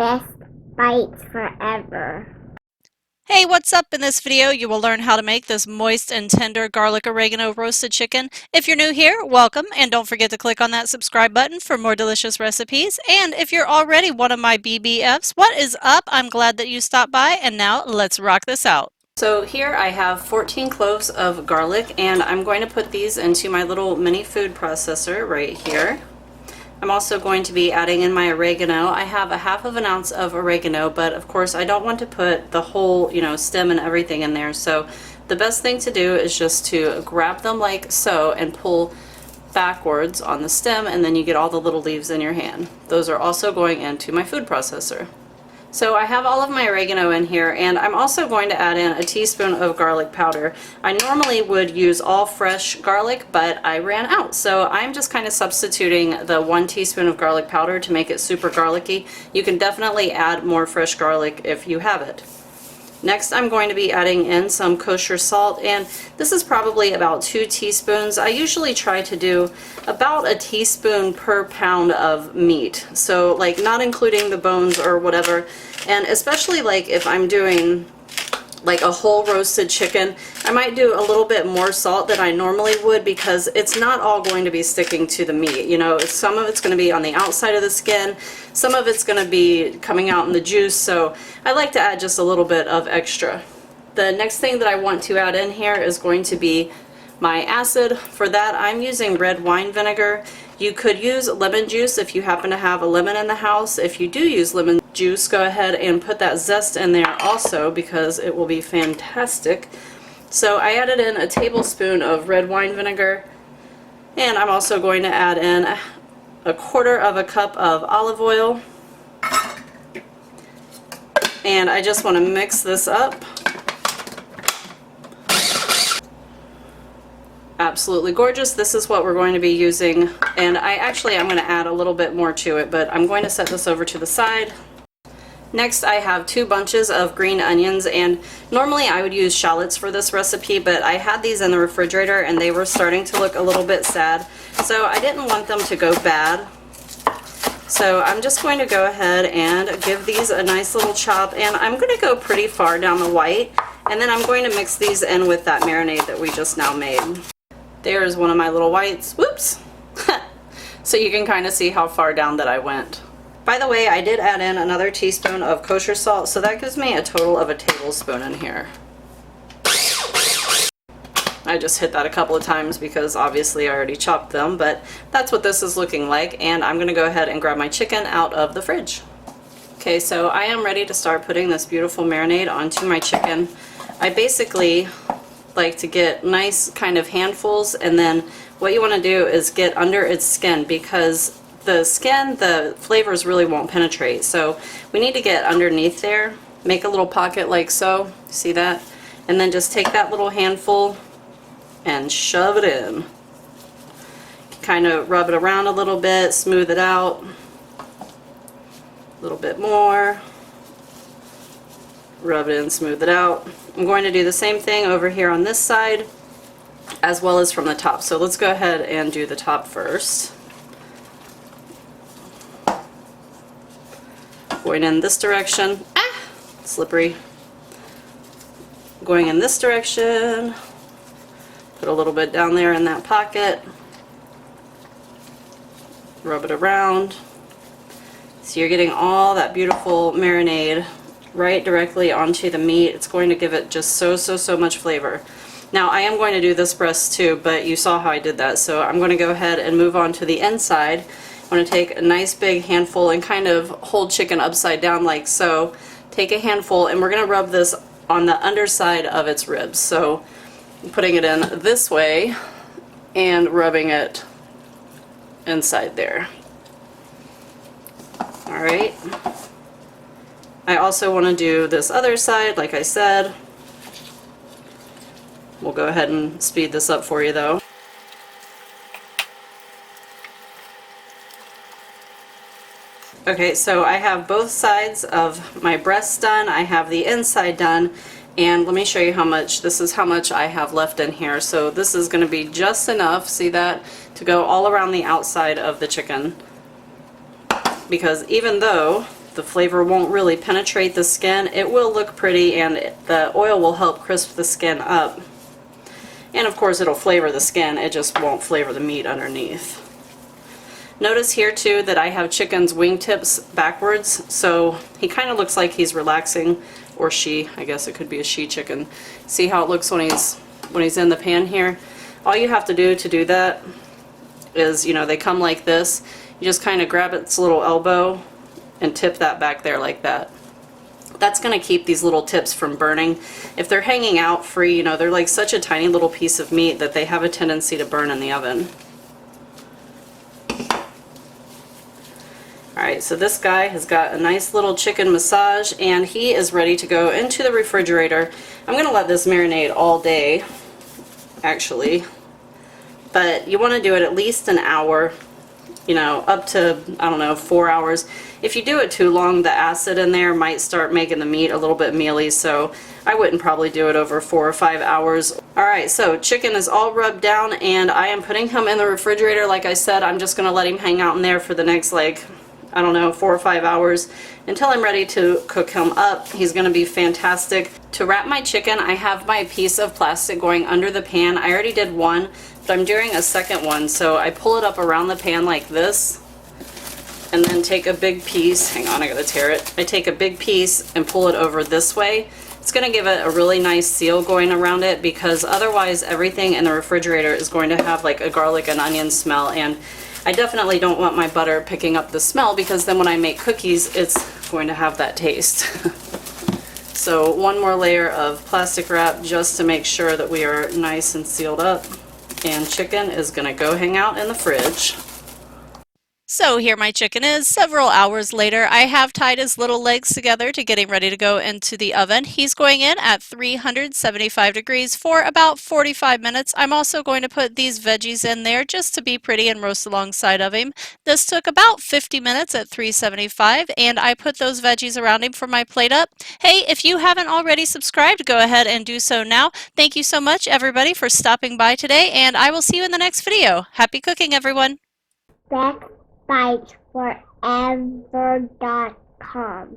best bites forever. Hey, what's up? In this video, you will learn how to make this moist and tender garlic oregano roasted chicken. If you're new here, welcome, and don't forget to click on that subscribe button for more delicious recipes. And if you're already one of my BBFs, what is up? I'm glad that you stopped by, and now let's rock this out. So here I have 14 cloves of garlic, and I'm going to put these into my little mini food processor right here. I'm also going to be adding in my oregano. I have a half of an ounce of oregano, but of course I don't want to put the whole, stem and everything in there. So the best thing to do is just to grab them like so and pull backwards on the stem, and then you get all the little leaves in your hand. Those are also going into my food processor. So I have all of my oregano in here, and I'm also going to add in a teaspoon of garlic powder. I normally would use all fresh garlic, but I ran out. So I'm just kind of substituting the 1 teaspoon of garlic powder to make it super garlicky. You can definitely add more fresh garlic if you have it. Next, I'm going to be adding in some kosher salt, and this is probably about 2 teaspoons. I usually try to do about a teaspoon per pound of meat, so like not including the bones or whatever. And especially like if I'm doing like a whole roasted chicken, I might do a little bit more salt than I normally would, because it's not all going to be sticking to the meat. Some of it's going to be on the outside of the skin, some of it's going to be coming out in the juice, so I like to add just a little bit of extra. The next thing that I want to add in here is going to be my acid. For that, I'm using red wine vinegar. You could use lemon juice if you happen to have a lemon in the house. If you do use lemon juice, go ahead and put that zest in there also, because it will be fantastic. So I added in a tablespoon of red wine vinegar, and I'm also going to add in a 1/4 cup of olive oil, and I just want to mix this up. Absolutely gorgeous. This is what we're going to be using, and I'm going to add a little bit more to it, but I'm going to set this over to the side. Next, I have 2 bunches of green onions, and normally I would use shallots for this recipe, but I had these in the refrigerator and they were starting to look a little bit sad, so I didn't want them to go bad. So I'm just going to go ahead and give these a nice little chop, and I'm going to go pretty far down the white, and then I'm going to mix these in with that marinade that we just now made. There's one of my little whites. Whoops! So you can kind of see how far down that I went. By the way, I did add in another teaspoon of kosher salt, so that gives me a total of a tablespoon in here. I just hit that a couple of times because obviously I already chopped them, but that's what this is looking like, and I'm going to go ahead and grab my chicken out of the fridge. Okay, so I am ready to start putting this beautiful marinade onto my chicken. I basically like to get nice kind of handfuls, and then what you want to do is get under its skin, because the skin, the flavors really won't penetrate. So we need to get underneath there, make a little pocket like so, see that? And then just take that little handful and shove it in. Kind of rub it around a little bit, smooth it out. A little bit more. Rub it in, smooth it out. I'm going to do the same thing over here on this side, as well as from the top. So let's go ahead and do the top first. Going in this direction. Ah! Slippery. Going in this direction. Put a little bit down there in that pocket. Rub it around. So you're getting all that beautiful marinade right directly onto the meat. It's going to give it just so much flavor. Now I am going to do this breast too, but you saw how I did that, so I'm going to go ahead and move on to the inside. I'm going to take a nice big handful and kind of hold chicken upside down like so. Take a handful, and we're going to rub this on the underside of its ribs. So I'm putting it in this way and rubbing it inside there. Alright. I also want to do this other side, like I said. We'll go ahead and speed this up for you though. Okay, so I have both sides of my breast done. I have the inside done, and let me show you how much. This is how much I have left in here. So this is going to be just enough, see that, to go all around the outside of the chicken. Because even though the flavor won't really penetrate the skin. It will look pretty, and the oil will help crisp the skin up. And of course it'll flavor the skin, it just won't flavor the meat underneath. Notice here too that I have chicken's wingtips backwards, so he kind of looks like he's relaxing, or she, I guess it could be a she chicken. See how it looks when he's in the pan here? All you have to do that is, you know, they come like this. You just kind of grab its little elbow and tip that back there like that. That's going to keep these little tips from burning. If they're hanging out free, you know, they're like such a tiny little piece of meat that they have a tendency to burn in the oven. Alright, so this guy has got a nice little chicken massage, and he is ready to go into the refrigerator. I'm going to let this marinate all day, actually. But you want to do it at least an hour, you know, up to, I don't know, 4 hours. If you do it too long, the acid in there might start making the meat a little bit mealy, so I wouldn't probably do it over 4 or 5 hours. Alright, so chicken is all rubbed down, and I am putting him in the refrigerator. Like I said, I'm just going to let him hang out in there for the next, like, I don't know, 4 or 5 hours until I'm ready to cook him up. He's going to be fantastic. To wrap my chicken, I have my piece of plastic going under the pan. I already did one, but I'm doing a second one. So I pull it up around the pan like this, and then take a big piece. Hang on, I gotta tear it. I take a big piece and pull it over this way. It's going to give it a really nice seal going around it, because otherwise everything in the refrigerator is going to have like a garlic and onion smell, and I definitely don't want my butter picking up the smell, because then when I make cookies it's going to have that taste. So one more layer of plastic wrap just to make sure that we are nice and sealed up, and chicken is going to go hang out in the fridge. So here my chicken is. Several hours later, I have tied his little legs together to get him ready to go into the oven. He's going in at 375 degrees for about 45 minutes. I'm also going to put these veggies in there just to be pretty and roast alongside of him. This took about 50 minutes at 375, and I put those veggies around him for my plate up. Hey, if you haven't already subscribed, go ahead and do so now. Thank you so much, everybody, for stopping by today, and I will see you in the next video. Happy cooking, everyone! BestBitesForever.com